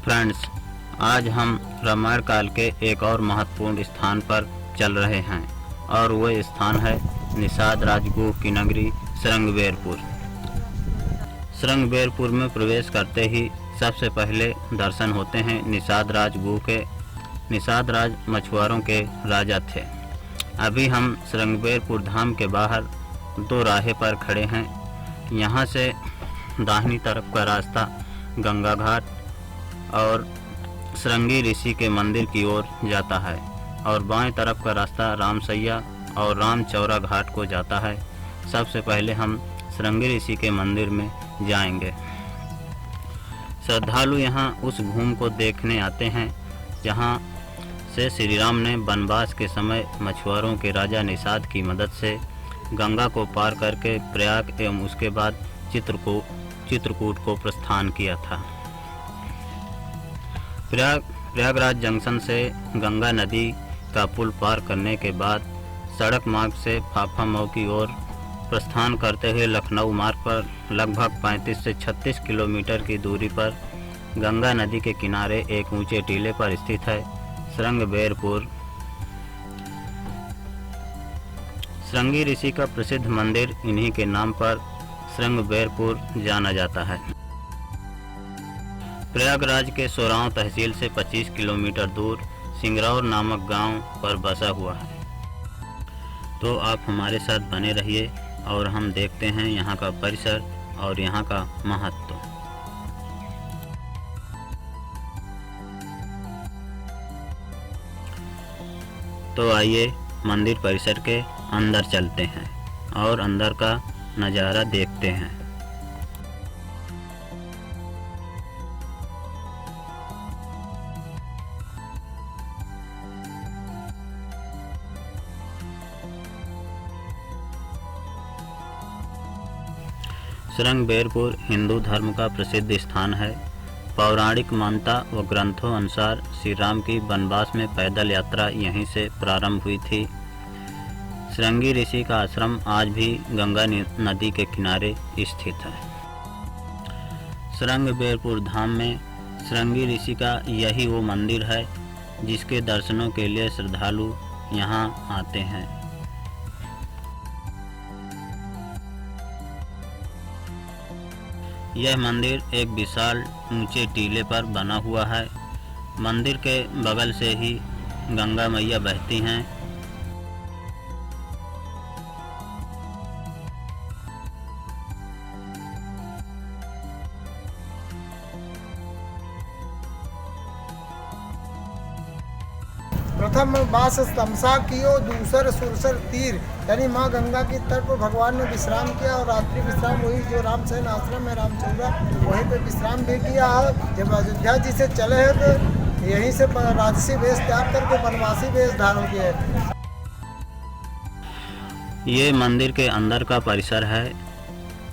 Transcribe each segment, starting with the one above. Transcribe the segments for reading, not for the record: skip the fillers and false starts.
Friends, आज हम रामायण काल के एक और महत्वपूर्ण स्थान पर चल रहे हैं और वह स्थान है निषाद राजगुह की नगरी श्रृंगबेरपुर। श्रृंगबेरपुर में प्रवेश करते ही सबसे पहले दर्शन होते हैं निषाद राजगुह के। निषाद राज मछुआरों के राजा थे। अभी हम श्रृंगबेरपुर धाम के बाहर दो राहे पर खड़े हैं। यहाँ से दाहिनी तरफ का रास्ता गंगा घाट और श्रृंगी ऋषि के मंदिर की ओर जाता है और बाएं तरफ का रास्ता रामसैया और रामचौरा घाट को जाता है। सबसे पहले हम श्रृंगी ऋषि के मंदिर में जाएंगे। श्रद्धालु यहाँ उस भूमि को देखने आते हैं जहाँ से श्री राम ने वनवास के समय मछुआरों के राजा निषाद की मदद से गंगा को पार करके प्रयाग एवं उसके बाद चित्रकूट को प्रस्थान किया था। प्रयागराज जंक्शन से गंगा नदी का पुल पार करने के बाद सड़क मार्ग से फाफा मऊ की ओर प्रस्थान करते हुए लखनऊ मार्ग पर लगभग 35 से 36 किलोमीटर की दूरी पर गंगा नदी के किनारे एक ऊंचे टीले पर स्थित है श्रृंगबेरपुर। श्रृंगी ऋषि का प्रसिद्ध मंदिर इन्हीं के नाम पर श्रृंगबेरपुर जाना जाता है। प्रयागराज के सोराव तहसील से 25 किलोमीटर दूर सिंगरौर नामक गांव पर बसा हुआ है। तो आप हमारे साथ बने रहिए और हम देखते हैं यहाँ का परिसर और यहाँ का महत्व। तो आइए मंदिर परिसर के अंदर चलते हैं और अंदर का नज़ारा देखते हैं। श्रृंगबेरपुर हिंदू धर्म का प्रसिद्ध स्थान है। पौराणिक मान्यता व ग्रंथों अनुसार श्री राम की वनवास में पैदल यात्रा यहीं से प्रारंभ हुई थी। श्रृंगी ऋषि का आश्रम आज भी गंगा नदी के किनारे स्थित है। श्रृंगबेरपुर धाम में श्रृंगी ऋषि का यही वो मंदिर है जिसके दर्शनों के लिए श्रद्धालु यहाँ आते हैं। यह मंदिर एक विशाल ऊंचे टीले पर बना हुआ है। मंदिर के बगल से ही गंगा मैया बहती हैं। प्रथम बास तमसा कियो दूसर सुरसर तीर, यानी माँ गंगा की तट पर भगवान ने विश्राम किया और रात्रि विश्राम वही जो रामसेन आश्रम है रामचौरा वहीं पे विश्राम भी किया है। जब अयोध्या जी से चले हैं तो यहीं से राजसी वेश त्याग करके वनवासी वेश धारण किए। ये मंदिर के अंदर का परिसर है।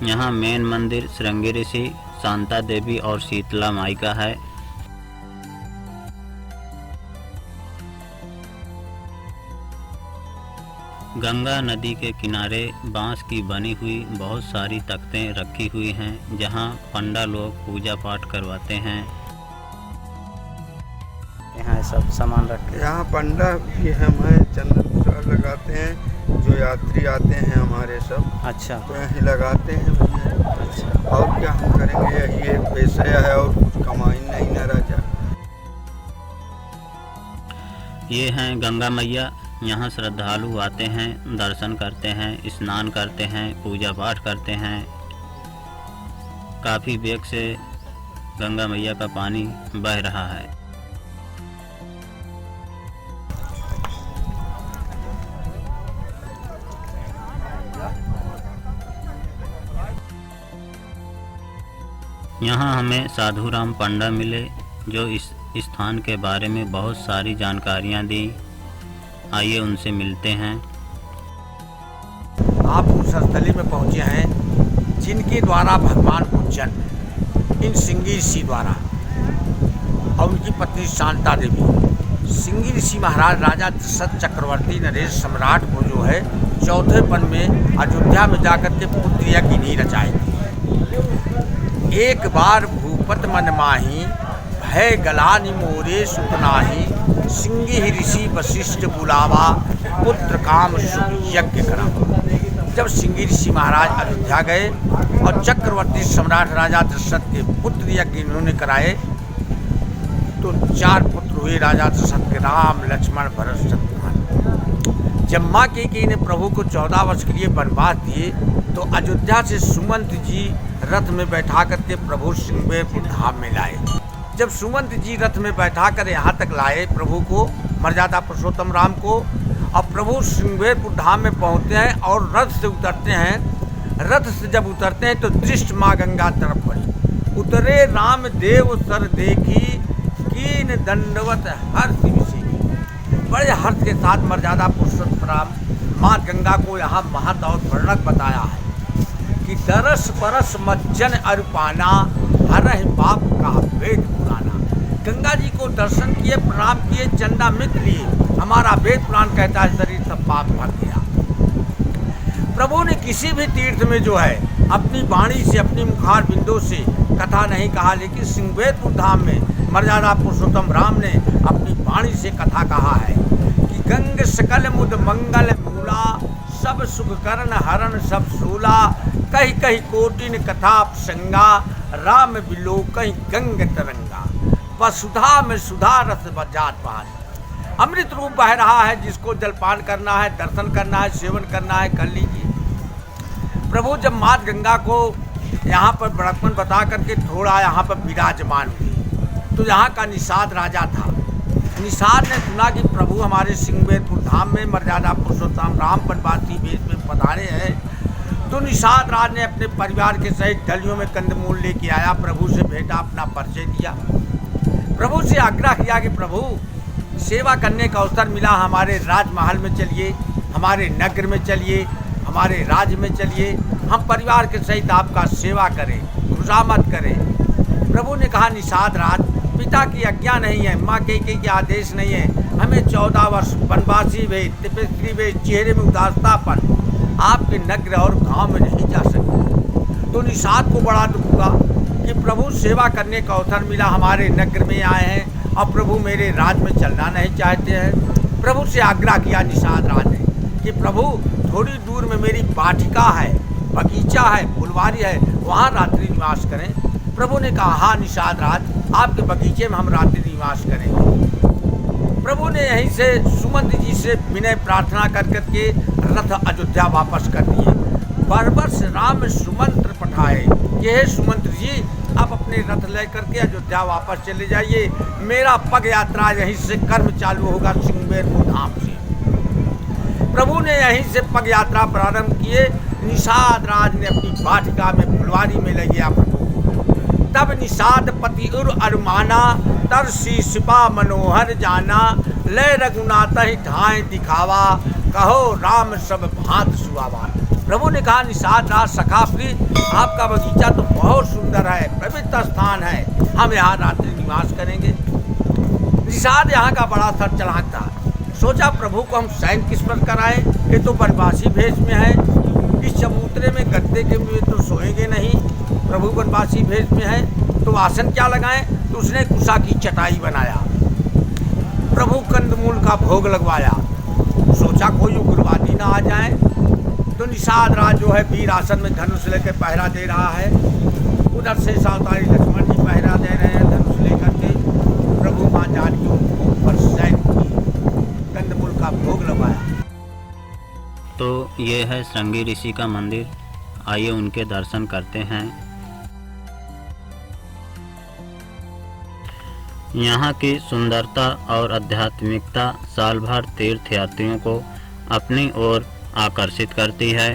यहाँ मेन मंदिर श्रृंगी ऋषि, शांता देवी और शीतला माई का है। गंगा नदी के किनारे बांस की बनी हुई बहुत सारी तख्तें रखी हुई हैं जहां पंडा लोग पूजा पाठ करवाते हैं। यहाँ सब सामान रखे। यहाँ पंडा भी हम हैं, चंदन लगाते हैं। जो यात्री आते हैं हमारे सब, अच्छा, तो यहीं लगाते हैं भैया। अच्छा, और क्या हम करेंगे, यही एक पैसा है और कुछ कमाई नहीं ना राजा। ये हैं गंगा मैया। यहाँ श्रद्धालु आते हैं, दर्शन करते हैं, स्नान करते हैं, पूजा पाठ करते हैं। काफ़ी वेग से गंगा मैया का पानी बह रहा है। यहाँ हमें साधु राम पंडा मिले जो इस स्थान के बारे में बहुत सारी जानकारियाँ दी। आइए उनसे मिलते हैं। आप उस स्थली में पहुँचे हैं जिनके द्वारा भगवान को जन्म इन श्रृंगी ऋषि द्वारा और उनकी पत्नी शांता देवी। श्रृंगी ऋषि महाराज राजा दशरथ चक्रवर्ती नरेश सम्राट को जो है चौथे पन में अयोध्या में जाकर के पुत्रिया की नींह रचाई थी। एक बार भूपत मन माही भय गलानि मोरे सुतनाही, सिंगी ऋषि वशिष्ठ बुलावा, पुत्र काम सुख यज्ञ करावा। जब सिंगी ऋषि महाराज अयोध्या गए और चक्रवर्ती सम्राट राजा दशरथ के पुत्र यज्ञ इन्होंने कराए, तो 4 पुत्र हुए राजा दशरथ के, राम लक्ष्मण भरत शत्रुघ्न। जब माँ कैकेयी ने प्रभु को 14 वर्ष के लिए वनवास दिए, तो अयोध्या से सुमंत जी रथ में बैठा करके प्रभु श्रृंगेरपुर धाम में लाए। जब सुमंत जी रथ में बैठा कर यहाँ तक लाए प्रभु को, मर्यादा पुरुषोत्तम राम को, और प्रभु श्रृंगेरपुर धाम में पहुँचते हैं और रथ से उतरते हैं। रथ से जब उतरते हैं तो दृष्ट माँ गंगा तरफ पड़ी। उतरे राम देव सर देखी, कीन दंडवत हर्ष विषेकी। बड़े हर्ष के साथ मर्यादा पुरुषोत्तम राम माँ गंगा को यहाँ महत और वर्णक बताया है कि दरस परस मज्जन अरुपाना, हरहि पाप का वेद पुराना। गंगा जी को दर्शन किए, प्रणाम किए, चंदा मित लिए, हमारा वेद पुराण कहता है शरीर सब पाप भर गया। प्रभु ने किसी भी तीर्थ में जो है अपनी वाणी से, अपनी मुखार बिंदु से कथा नहीं कहा, लेकिन श्रृंगेरपुर धाम में मर्यादा पुरुषोत्तम राम ने अपनी वाणी से कथा कहा है कि गंग सकल मुद मंगल मूला, सब सुख करण हरण सब सूला, कही कही कोटिन कथा संगा, राम बिलो कहीं गंग तरंगा, वसुधा में सुधा रस बजात पान। अमृत रूप बह रहा है, जिसको जलपान करना है, दर्शन करना है, सेवन करना है, कर लीजिए। प्रभु जब मात गंगा को यहाँ पर बड़कपन बता करके थोड़ा यहाँ पर विराजमान हुई, तो यहाँ का निषाद राजा था। निषाद ने सुना कि प्रभु हमारे श्रृंगेरपुर धाम में मर्यादा पुरुषोत्तम राम वनवासी वेश में पधारे हैं। तो निषाद राज ने अपने परिवार के सहित डलियों में कंदमूल लेके आया, प्रभु से भेंटा, अपना परिचय दिया, प्रभु से आग्रह किया कि प्रभु सेवा करने का अवसर मिला, हमारे राजमहल में चलिए, हमारे नगर में चलिए, हमारे राज्य में चलिए, हम परिवार के सहित आपका सेवा करें, खुशामद करें। प्रभु ने कहा निषाद राज, पिता की आज्ञा नहीं है, माँ कैकेयी के आदेश नहीं है, हमें 14 वर्ष वनवासी भेज, तपस्वी भेज, चेहरे में उदासतापन, आपके नगर और गांव में नहीं जा सकते। तो निषाद को बड़ा दुख हुआ कि प्रभु सेवा करने का अवसर मिला, हमारे नगर में आए हैं और प्रभु मेरे राज में चलना नहीं चाहते हैं। प्रभु से आग्रह किया निषाद राज ने कि प्रभु थोड़ी दूर में मेरी वाटिका है, बगीचा है, फुलवारी है, वहाँ रात्रि निवास करें। प्रभु ने कहा हाँ निषाद राज, आपके बगीचे में हम रात्रि निवास करेंगे। प्रभु ने यहीं से सुमंत जी से विनय प्रार्थना कर करके रथ अयोध्या वापस कर दिए। बरबस राम सुमंत्र पठाए, ये सुमंत्र जी आप अपने रथ ले करके अयोध्या वापस चले जाइए, मेरा पग यात्रा यहीं से कर्म चालू होगा श्रृंगेरपुर धाम से। प्रभु ने यहीं से पग यात्रा प्रारंभ किए। निषाद राज ने अपनी वाटिका में फुलवारी में ले गया प्रभु। तब निषाद पति उर अरमाना, तरसी सिपा मनोहर जाना, ले रघुनाथ ही ढाए दिखावा, कहो राम सब भांत सुहावा। प्रभु ने कहा निषाद राज सखा प्रिय, आपका बगीचा तो बहुत सुंदर है, पवित्र स्थान है, हम यहाँ रात्रि निवास करेंगे। निषाद यहाँ का बड़ा सर चलाक था, सोचा प्रभु को हम शयन किस पर कराएं, ये तो वनवासी भेष में है, इस चबूतरे में गद्दे के में तो सोएंगे नहीं, प्रभु वनवासी भेष में है तो आसन क्या लगाएं। तो उसने कुशा की चटाई बनाया, प्रभु कंदमूल का भोग लगवाया, सोचा कोई उग्रवादी ना आ जाए। तो निषाद राज जो है वीर आसन में धनुष लेकर पहरा दे रहा है, उधर से सावतारी लक्ष्मण जी पहरा दे रहे हैं धनुष लेकर के। प्रभु माँ जानकी उनको ऊपर शयन की, कंदमूल का भोग लगवाया। तो ये है श्रृंगी ऋषि का मंदिर, आइए उनके दर्शन करते हैं। यहाँ की सुंदरता और आध्यात्मिकता साल भर तीर्थयात्रियों को अपनी ओर आकर्षित करती है।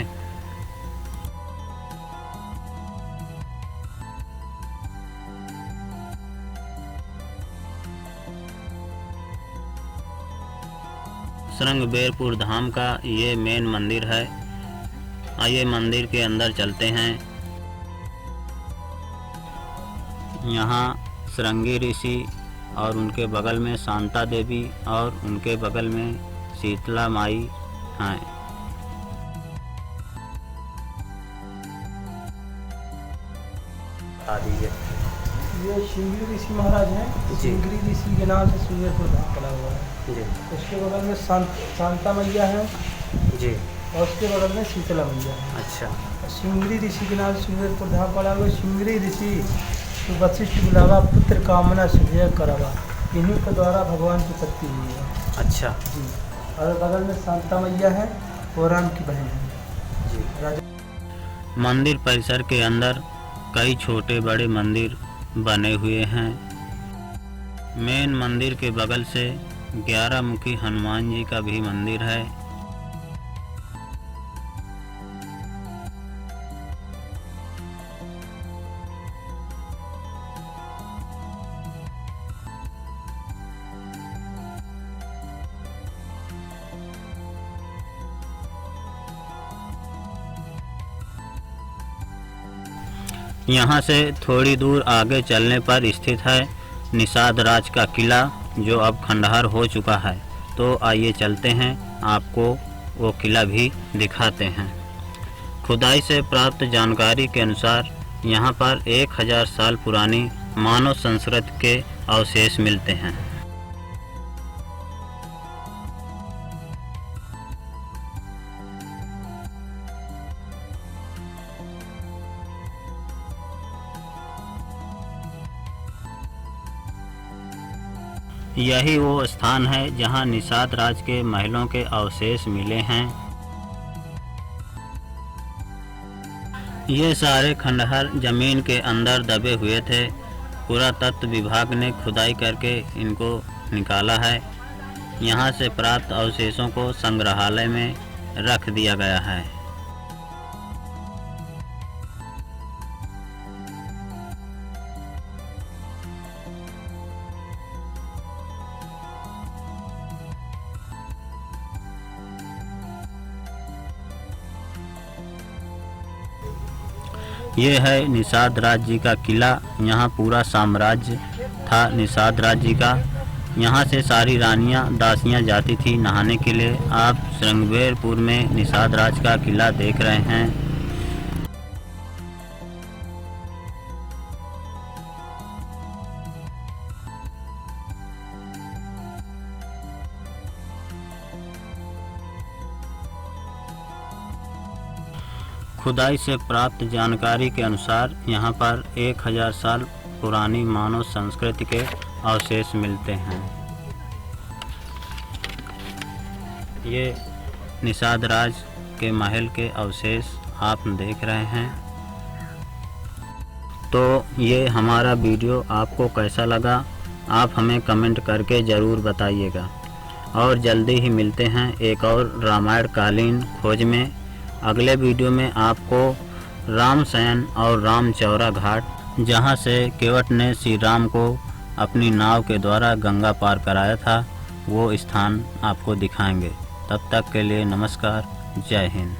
श्रृंगेरपुर धाम का ये मेन मंदिर है। आइए मंदिर के अंदर चलते हैं। यहाँ श्रृंगी ऋषि और उनके बगल में शांता देवी और उनके बगल में शीतला माई हैं। ये श्रृंगेरी ऋषि महाराज हैं। श्रृंगेरी ऋषि के नाम से श्रृंगेरपुर धाम पड़ा हुआ है जी उसके बगल में शांता मैया है जी। और उसके बगल में शीतला मैया है। अच्छा श्रृंगेरी ऋषि के नाम से श्रृंगेरपुर धाम पड़ा हुआ है। श्रृंगेरी ऋषि वशिष्ठ बुलावा पुत्र कामना सिद्ध करावा, इन्हीं के द्वारा भगवान की उत्पत्ति हुई है अच्छा जी। और बगल में शांता मैया है, वो राम की बहन है जी। मंदिर परिसर के अंदर कई छोटे बड़े मंदिर बने हुए हैं। मेन मंदिर के बगल से 11 मुखी हनुमान जी का भी मंदिर है। यहाँ से थोड़ी दूर आगे चलने पर स्थित है निषाद राज का किला, जो अब खंडहर हो चुका है। तो आइए चलते हैं, आपको वो किला भी दिखाते हैं। खुदाई से प्राप्त जानकारी के अनुसार यहाँ पर 1000 साल पुरानी मानव संस्कृति के अवशेष मिलते हैं। यही वो स्थान है जहां निषाद राज के महलों के अवशेष मिले हैं। ये सारे खंडहर जमीन के अंदर दबे हुए थे। पुरातत्व विभाग ने खुदाई करके इनको निकाला है। यहाँ से प्राप्त अवशेषों को संग्रहालय में रख दिया गया है। ये है निषाद राज जी का किला। यहाँ पूरा साम्राज्य था निषाद राज जी का। यहाँ से सारी रानियाँ दासियाँ जाती थी नहाने के लिए। आप श्रृंगेरपुर में निषाद राज का किला देख रहे हैं। खुदाई से प्राप्त जानकारी के अनुसार यहाँ पर 1000 साल पुरानी मानव संस्कृति के अवशेष मिलते हैं। ये निषाद राज के महल के अवशेष आप देख रहे हैं। तो ये हमारा वीडियो आपको कैसा लगा, आप हमें कमेंट करके ज़रूर बताइएगा। और जल्दी ही मिलते हैं एक और रामायण कालीन खोज में। अगले वीडियो में आपको रामसैन और रामचौरा घाट, जहां से केवट ने श्री राम को अपनी नाव के द्वारा गंगा पार कराया था, वो स्थान आपको दिखाएंगे। तब तक के लिए नमस्कार, जय हिंद।